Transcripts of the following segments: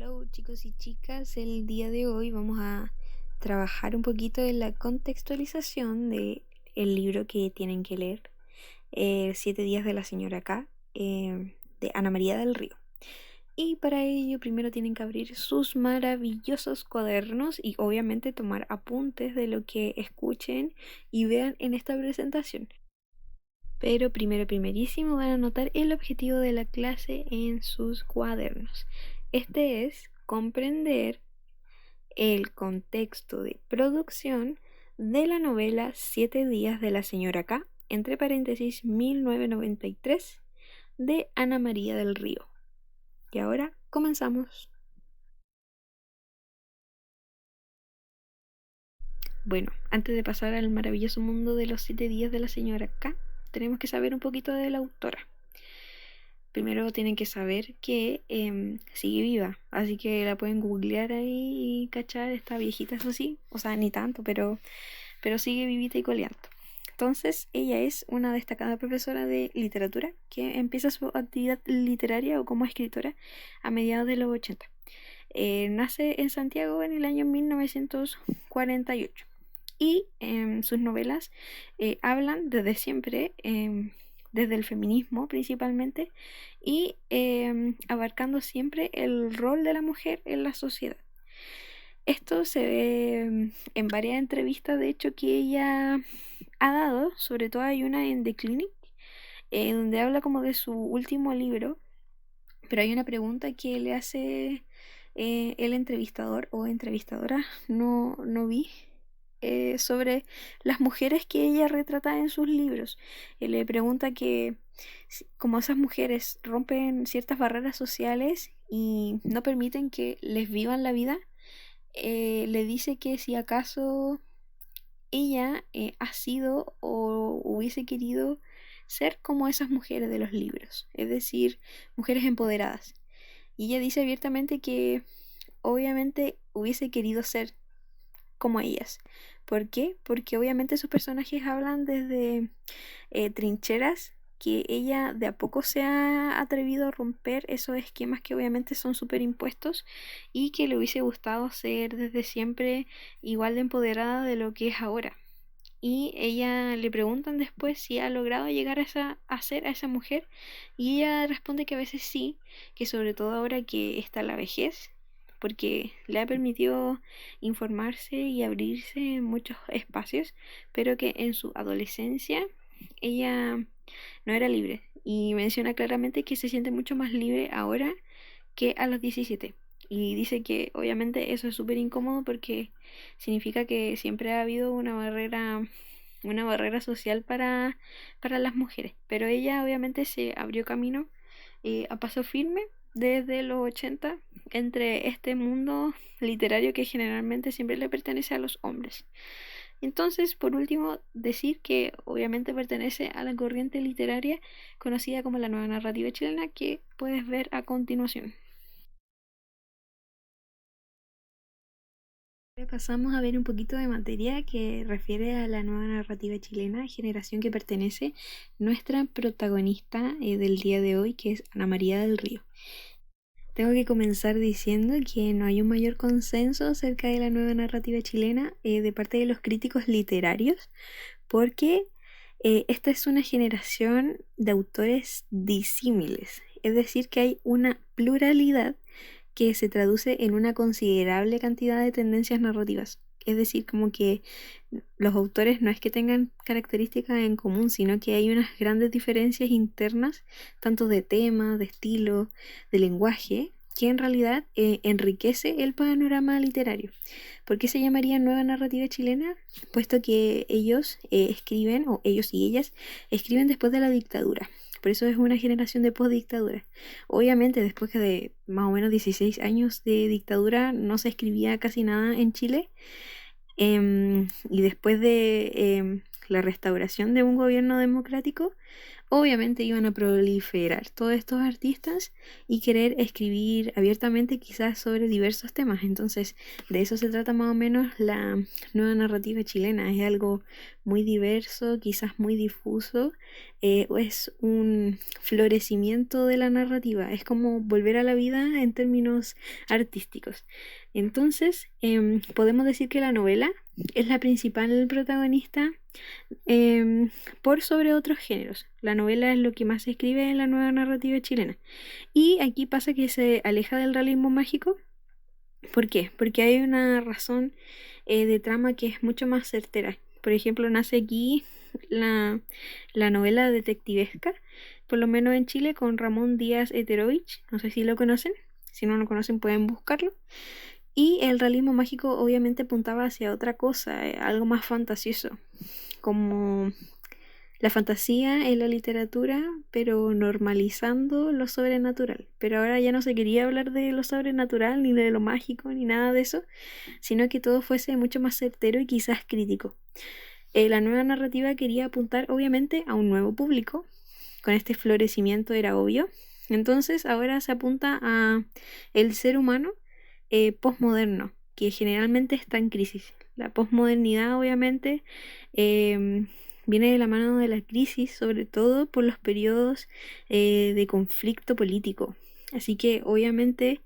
Hello chicos y chicas, el día de hoy vamos a trabajar un poquito en la contextualización de el libro que tienen que leer, Siete días de la señora K, de Ana María del Río. Y para ello primero tienen que abrir sus maravillosos cuadernos y obviamente tomar apuntes de lo que escuchen y vean en esta presentación. Pero primerísimo van a anotar el objetivo de la clase en sus cuadernos. Este es comprender el contexto de producción de la novela Siete días de la señora K, entre paréntesis 1993, de Ana María del Río. Y ahora comenzamos. Bueno, antes de pasar al maravilloso mundo de los siete días de la señora K, tenemos que saber un poquito de la autora. Primero tienen que saber que sigue viva, así que la pueden googlear ahí y cachar, está viejita, eso sí, o sea, ni tanto, pero sigue vivita y coleando. Entonces, ella es una destacada profesora de literatura que empieza su actividad literaria o como escritora a mediados de los 80. Nace en Santiago en el año 1948 y sus novelas hablan desde siempre, desde el feminismo principalmente, y abarcando siempre el rol de la mujer en la sociedad. Esto se ve en varias entrevistas, de hecho, que ella ha dado, sobre todo hay una en The Clinic, donde habla como de su último libro, pero hay una pregunta que le hace el entrevistador o entrevistadora, no vi, sobre las mujeres que ella retrata en sus libros. Le pregunta que como esas mujeres rompen ciertas barreras sociales y no permiten que les vivan la vida, le dice que si acaso ella ha sido o hubiese querido ser como esas mujeres de los libros, es decir, mujeres empoderadas. Y ella dice abiertamente que obviamente hubiese querido ser como ellas. ¿Por qué? Porque obviamente sus personajes hablan desde trincheras que ella de a poco se ha atrevido a romper esos esquemas que obviamente son súper impuestos y que le hubiese gustado ser desde siempre igual de empoderada de lo que es ahora. Y ella le preguntan después si ha logrado llegar a ser a esa mujer y ella responde que a veces sí, que sobre todo ahora que está la vejez, porque le ha permitido informarse y abrirse en muchos espacios, pero que en su adolescencia ella no era libre y menciona claramente que se siente mucho más libre ahora que a los 17. Y dice que obviamente eso es súper incómodo porque significa que siempre ha habido una barrera social para las mujeres. Pero ella obviamente se abrió camino a paso firme desde los 80 entre este mundo literario que generalmente siempre le pertenece a los hombres. Entonces, por último, decir que obviamente pertenece a la corriente literaria conocida como la nueva narrativa chilena que puedes ver a continuación. Ahora pasamos a ver un poquito de materia que refiere a la nueva narrativa chilena, generación que pertenece nuestra protagonista del día de hoy, que es Ana María del Río. Tengo que comenzar diciendo que no hay un mayor consenso acerca de la nueva narrativa chilena de parte de los críticos literarios, porque esta es una generación de autores disímiles, es decir, que hay una pluralidad que se traduce en una considerable cantidad de tendencias narrativas. Es decir, como que los autores no es que tengan características en común, sino que hay unas grandes diferencias internas, tanto de tema, de estilo, de lenguaje, que en realidad enriquece el panorama literario. ¿Por qué se llamaría nueva narrativa chilena? Puesto que ellos escriben, o ellos y ellas, escriben después de la dictadura. Por eso es una generación de postdictadura. Obviamente, después de más o menos 16 años de dictadura, no se escribía casi nada en Chile. Y después de la restauración de un gobierno democrático, obviamente iban a proliferar todos estos artistas y querer escribir abiertamente quizás sobre diversos temas. Entonces, de eso se trata más o menos la nueva narrativa chilena. Es algo muy diverso, quizás muy difuso. Es un florecimiento de la narrativa. Es como volver a la vida en términos artísticos. Entonces, podemos decir que la novela es la principal protagonista por sobre otros géneros. La novela es lo que más se escribe en la nueva narrativa chilena. Y aquí pasa que se aleja del realismo mágico. ¿Por qué? Porque hay una razón de trama que es mucho más certera. Por ejemplo, nace aquí la, la novela detectivesca, por lo menos en Chile, con Ramón Díaz Heterovich. No sé si lo conocen. Si no lo conocen, pueden buscarlo. Y el realismo mágico obviamente apuntaba hacia otra cosa, algo más fantasioso, como la fantasía en la literatura, pero normalizando lo sobrenatural. Pero ahora ya no se quería hablar de lo sobrenatural, ni de lo mágico, ni nada de eso, sino que todo fuese mucho más certero y quizás crítico. La nueva narrativa quería apuntar obviamente a un nuevo público, con este florecimiento era obvio. Entonces ahora se apunta a el ser humano posmoderno, que generalmente está en crisis. La posmodernidad, obviamente, viene de la mano de la crisis, sobre todo por los periodos de conflicto político. Así que, obviamente,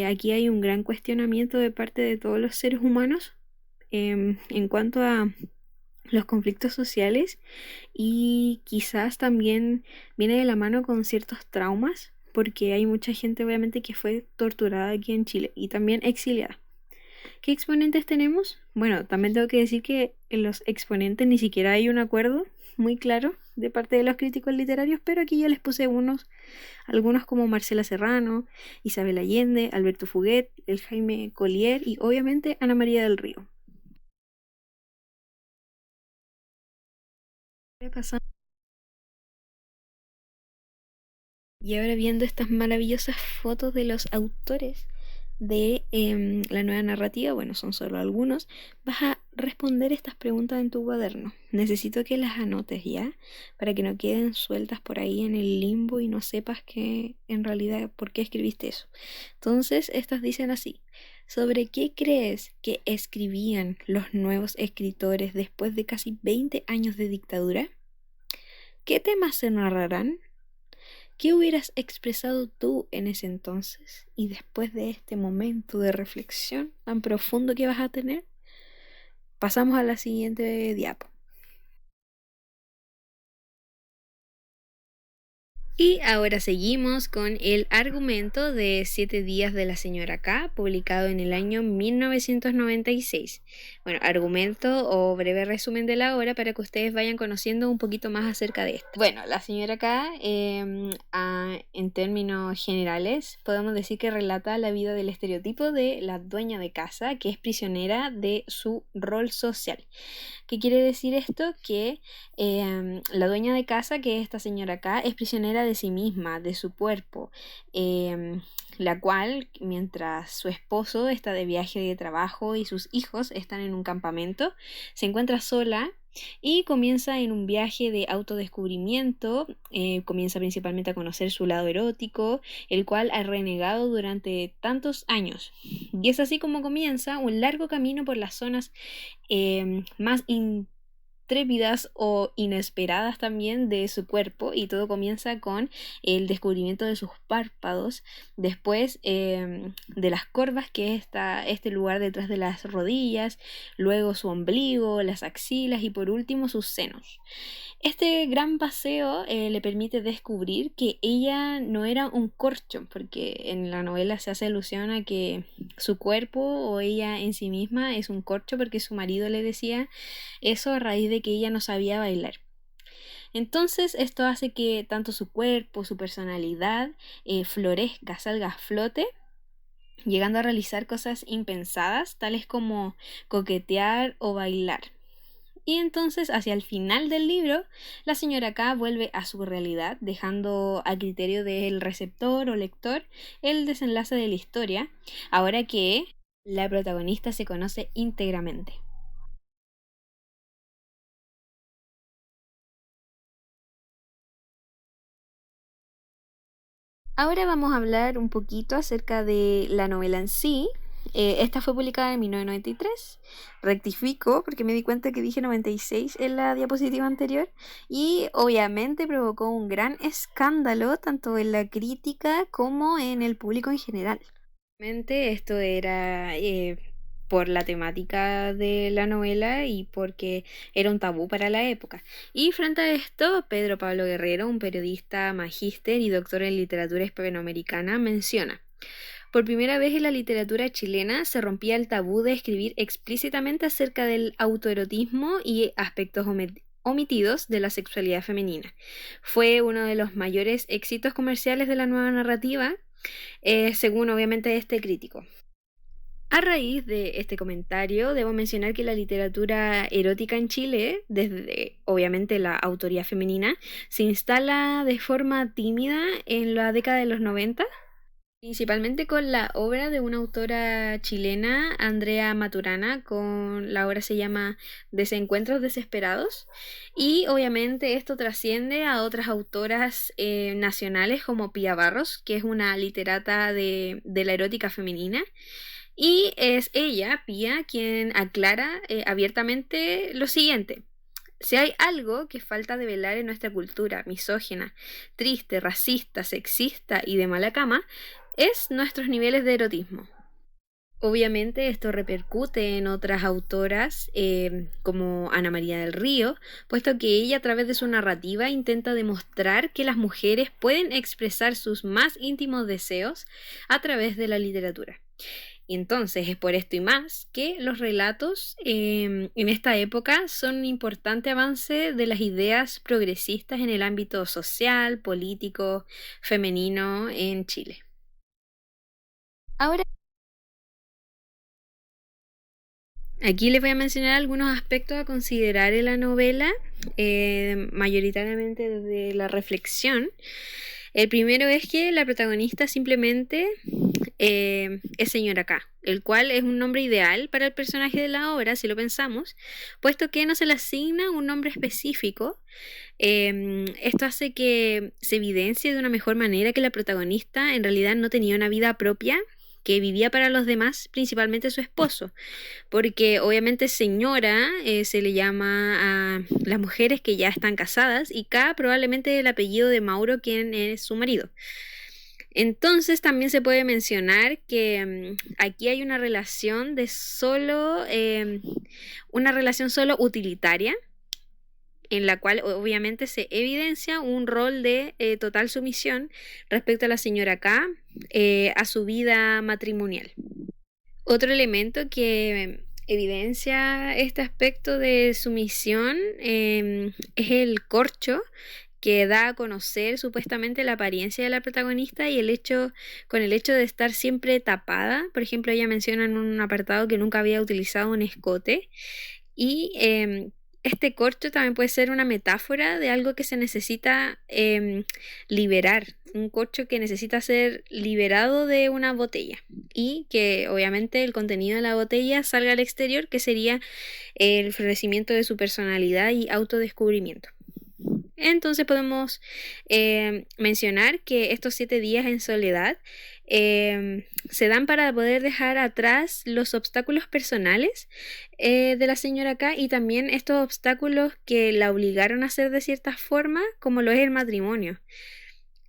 aquí hay un gran cuestionamiento de parte de todos los seres humanos en cuanto a los conflictos sociales y quizás también viene de la mano con ciertos traumas, porque hay mucha gente obviamente que fue torturada aquí en Chile y también exiliada. ¿Qué exponentes tenemos? Bueno, también tengo que decir que en los exponentes ni siquiera hay un acuerdo muy claro de parte de los críticos literarios, pero aquí ya les puse algunos como Marcela Serrano, Isabel Allende, Alberto Fuguet, el Jaime Collier y obviamente Ana María del Río. Y ahora viendo estas maravillosas fotos de los autores de la nueva narrativa, bueno, son solo algunos, vas a responder estas preguntas en tu cuaderno. Necesito que las anotes ya, para que no queden sueltas por ahí en el limbo y no sepas que en realidad por qué escribiste eso. Entonces, estas dicen así. ¿Sobre qué crees que escribían los nuevos escritores después de casi 20 años de dictadura? ¿Qué temas se narrarán? ¿Qué hubieras expresado tú en ese entonces? Y después de este momento de reflexión tan profundo que vas a tener, pasamos a la siguiente diapo. Y ahora seguimos con el argumento de 7 días de la señora K, publicado en el año 1996. Bueno, argumento o breve resumen de la obra para que ustedes vayan conociendo un poquito más acerca de esto. Bueno, la señora K, en términos generales, podemos decir que relata la vida del estereotipo de la dueña de casa, que es prisionera de su rol social. ¿Qué quiere decir esto? Que la dueña de casa, que es esta señora acá, es prisionera de sí misma, de su cuerpo, la cual, mientras su esposo está de viaje de trabajo y sus hijos están en un campamento, se encuentra sola y comienza en un viaje de autodescubrimiento, comienza principalmente a conocer su lado erótico, el cual ha renegado durante tantos años. Y es así como comienza un largo camino por las zonas más intrépidas o inesperadas también de su cuerpo, y todo comienza con el descubrimiento de sus párpados, después de las corvas, que es este lugar detrás de las rodillas, luego su ombligo, las axilas y por último sus senos. Este gran paseo le permite descubrir que ella no era un corcho, porque en la novela se hace alusión a que su cuerpo o ella en sí misma es un corcho, porque su marido le decía eso a raíz de que ella no sabía bailar. Entonces esto hace que tanto su cuerpo, su personalidad florezca, salga a flote, llegando a realizar cosas impensadas, tales como coquetear o bailar. Y entonces, hacia el final del libro, la señora K vuelve a su realidad, dejando a criterio del receptor o lector el desenlace de la historia, ahora que la protagonista se conoce íntegramente. Ahora vamos a hablar un poquito acerca de la novela en sí. Esta fue publicada en 1993. Rectifico porque me di cuenta que dije 96 en la diapositiva anterior y obviamente provocó un gran escándalo tanto en la crítica como en el público en general. Obviamente esto era por la temática de la novela y porque era un tabú para la época. Y frente a esto, Pedro Pablo Guerrero, un periodista magíster y doctor en literatura hispanoamericana, menciona: por primera vez en la literatura chilena se rompía el tabú de escribir explícitamente acerca del autoerotismo y aspectos omitidos de la sexualidad femenina. Fue uno de los mayores éxitos comerciales de la nueva narrativa, según obviamente este crítico. A raíz de este comentario, debo mencionar que la literatura erótica en Chile, desde obviamente la autoría femenina, se instala de forma tímida en la década de los 90, principalmente con la obra de una autora chilena, Andrea Maturana, con la obra se llama Desencuentros Desesperados, y obviamente esto trasciende a otras autoras nacionales como Pía Barros, que es una literata de la erótica femenina. Y es ella, Pía, quien aclara abiertamente lo siguiente: si hay algo que falta de velar en nuestra cultura misógina, triste, racista, sexista y de mala cama, es nuestros niveles de erotismo. Obviamente esto repercute en otras autoras como Ana María del Río, puesto que ella a través de su narrativa intenta demostrar que las mujeres pueden expresar sus más íntimos deseos a través de la literatura. Y entonces es por esto y más que los relatos en esta época son un importante avance de las ideas progresistas en el ámbito social, político, femenino en Chile. Ahora, aquí les voy a mencionar algunos aspectos a considerar en la novela, mayoritariamente desde la reflexión. El primero es que la protagonista simplemente es señora K, el cual es un nombre ideal para el personaje de la obra, si lo pensamos, puesto que no se le asigna un nombre específico. Esto hace que se evidencie de una mejor manera que la protagonista en realidad no tenía una vida propia, que vivía para los demás, principalmente su esposo, porque obviamente señora se le llama a las mujeres que ya están casadas y K probablemente el apellido de Mauro, quien es su marido. Entonces también se puede mencionar que aquí hay una relación de una relación solo utilitaria, en la cual obviamente se evidencia un rol de total sumisión respecto a la señora K, a su vida matrimonial. Otro elemento que evidencia este aspecto de sumisión es el corcho que da a conocer supuestamente la apariencia de la protagonista y con el hecho de estar siempre tapada. Por ejemplo, ella menciona en un apartado que nunca había utilizado un escote y este corcho también puede ser una metáfora de algo que se necesita liberar, un corcho que necesita ser liberado de una botella y que obviamente el contenido de la botella salga al exterior, que sería el florecimiento de su personalidad y autodescubrimiento. Entonces podemos mencionar que estos 7 días en soledad se dan para poder dejar atrás los obstáculos personales de la señora K y también estos obstáculos que la obligaron a hacer de cierta forma, como lo es el matrimonio,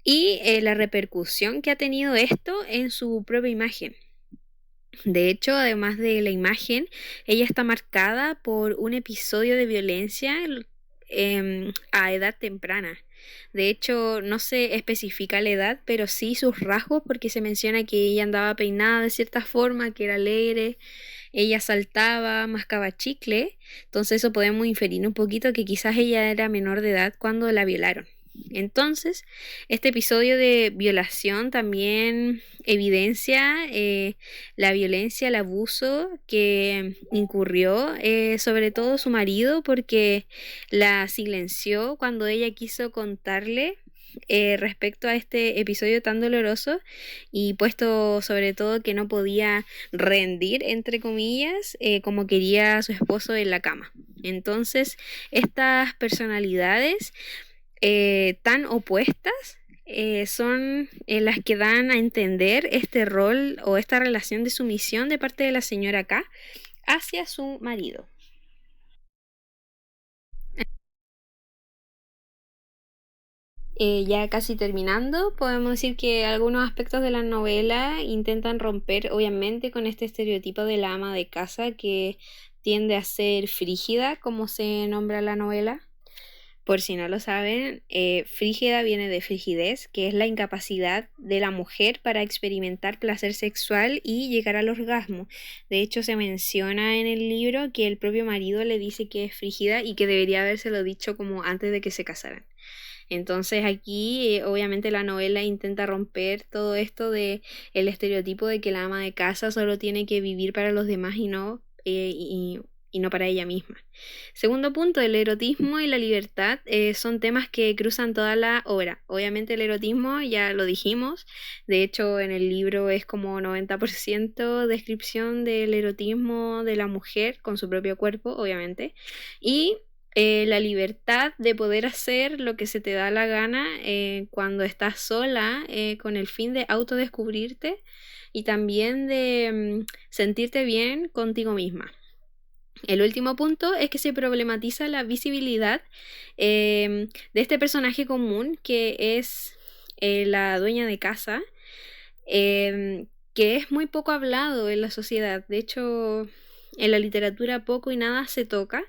y la repercusión que ha tenido esto en su propia imagen. De hecho, además de la imagen, ella está marcada por un episodio de violencia a edad temprana. De hecho, no se especifica la edad, pero sí sus rasgos, porque se menciona que ella andaba peinada de cierta forma, que era alegre, ella saltaba, mascaba chicle, entonces eso podemos inferir un poquito que quizás ella era menor de edad cuando la violaron. Entonces, este episodio de violación también evidencia la violencia, el abuso que incurrió sobre todo su marido, porque la silenció cuando ella quiso contarle respecto a este episodio tan doloroso, y puesto sobre todo que no podía rendir, entre comillas, como quería su esposo en la cama. Entonces, estas personalidades tan opuestas son las que dan a entender este rol o esta relación de sumisión de parte de la señora K hacia su marido. Ya casi terminando, podemos decir que algunos aspectos de la novela intentan romper, obviamente, con este estereotipo de la ama de casa que tiende a ser frígida, como se nombra la novela. Por si no lo saben, frígida viene de frigidez, que es la incapacidad de la mujer para experimentar placer sexual y llegar al orgasmo. De hecho, se menciona en el libro que el propio marido le dice que es frígida y que debería habérselo dicho como antes de que se casaran. Entonces aquí obviamente la novela intenta romper todo esto de el estereotipo de que la ama de casa solo tiene que vivir para los demás y no para ella misma. Segundo punto, el erotismo y la libertad son temas que cruzan toda la obra. Obviamente el erotismo ya lo dijimos, de hecho en el libro es como 90% descripción del erotismo de la mujer con su propio cuerpo, obviamente, y la libertad de poder hacer lo que se te da la gana cuando estás sola con el fin de autodescubrirte y también de sentirte bien contigo misma. El último punto es que se problematiza la visibilidad de este personaje común que es la dueña de casa, que es muy poco hablado en la sociedad. De hecho, en la literatura poco y nada se toca.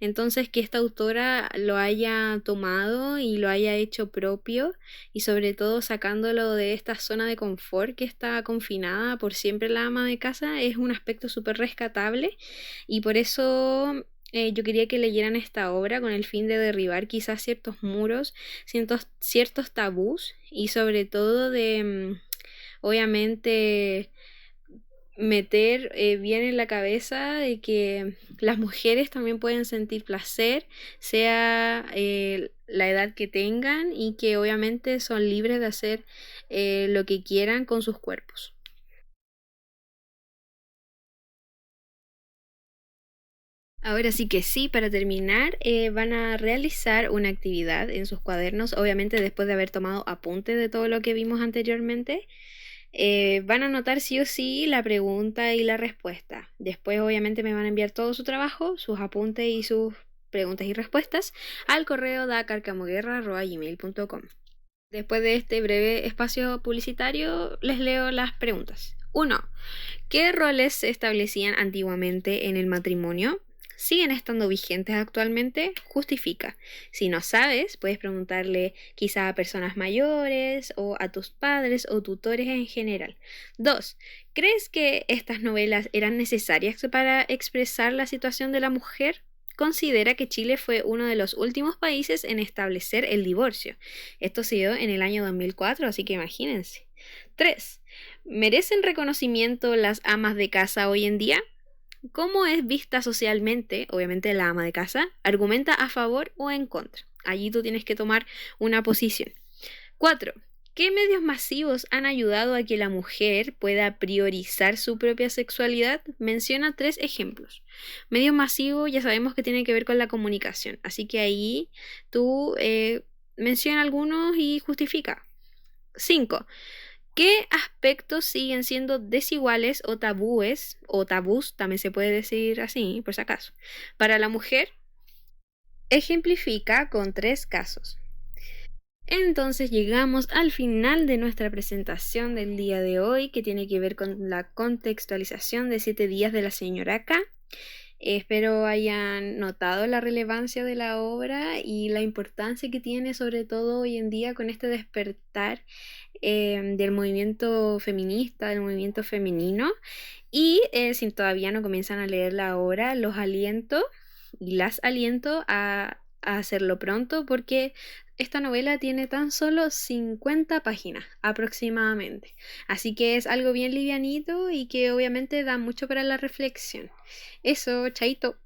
Entonces, que esta autora lo haya tomado y lo haya hecho propio y sobre todo sacándolo de esta zona de confort que está confinada por siempre la ama de casa es un aspecto súper rescatable y por eso yo quería que leyeran esta obra con el fin de derribar quizás ciertos muros, ciertos tabús y sobre todo de obviamente meter bien en la cabeza de que las mujeres también pueden sentir placer, sea la edad que tengan y que obviamente son libres de hacer lo que quieran con sus cuerpos. Ahora sí que sí, para terminar, van a realizar una actividad en sus cuadernos, obviamente después de haber tomado apunte de todo lo que vimos anteriormente. Van a anotar sí o sí la pregunta y la respuesta. Después obviamente me van a enviar todo su trabajo, sus apuntes y sus preguntas y respuestas al correo dacarcamoguerra@gmail.com. Después de este breve espacio publicitario, les leo las preguntas. 1. ¿Qué roles se establecían antiguamente en el matrimonio? ¿Siguen estando vigentes actualmente? Justifica. Si no sabes, puedes preguntarle quizá a personas mayores o a tus padres o tutores en general. 2. ¿Crees que estas novelas eran necesarias para expresar la situación de la mujer? Considera que Chile fue uno de los últimos países en establecer el divorcio. Esto se dio en el año 2004, así que imagínense. 3. ¿Merecen reconocimiento las amas de casa hoy en día? ¿Cómo es vista socialmente? Obviamente la ama de casa argumenta a favor o en contra. Allí tú tienes que tomar una posición. 4. ¿Qué medios masivos han ayudado a que la mujer pueda priorizar su propia sexualidad? Menciona 3 ejemplos. Medios masivos ya sabemos que tiene que ver con la comunicación, así que ahí tú menciona algunos y justifica. 5. ¿Qué aspectos siguen siendo desiguales o tabús, también se puede decir así, por si acaso, para la mujer? Ejemplifica con 3 casos. Entonces llegamos al final de nuestra presentación del día de hoy, que tiene que ver con la contextualización de 7 días de la señora K. Espero hayan notado la relevancia de la obra y la importancia que tiene, sobre todo hoy en día, con este despertar del movimiento feminista, del movimiento femenino. Y si todavía no comienzan a leer la obra, los aliento y las aliento a hacerlo pronto porque esta novela tiene tan solo 50 páginas aproximadamente. Así que es algo bien livianito y que obviamente da mucho para la reflexión. Eso, chaito.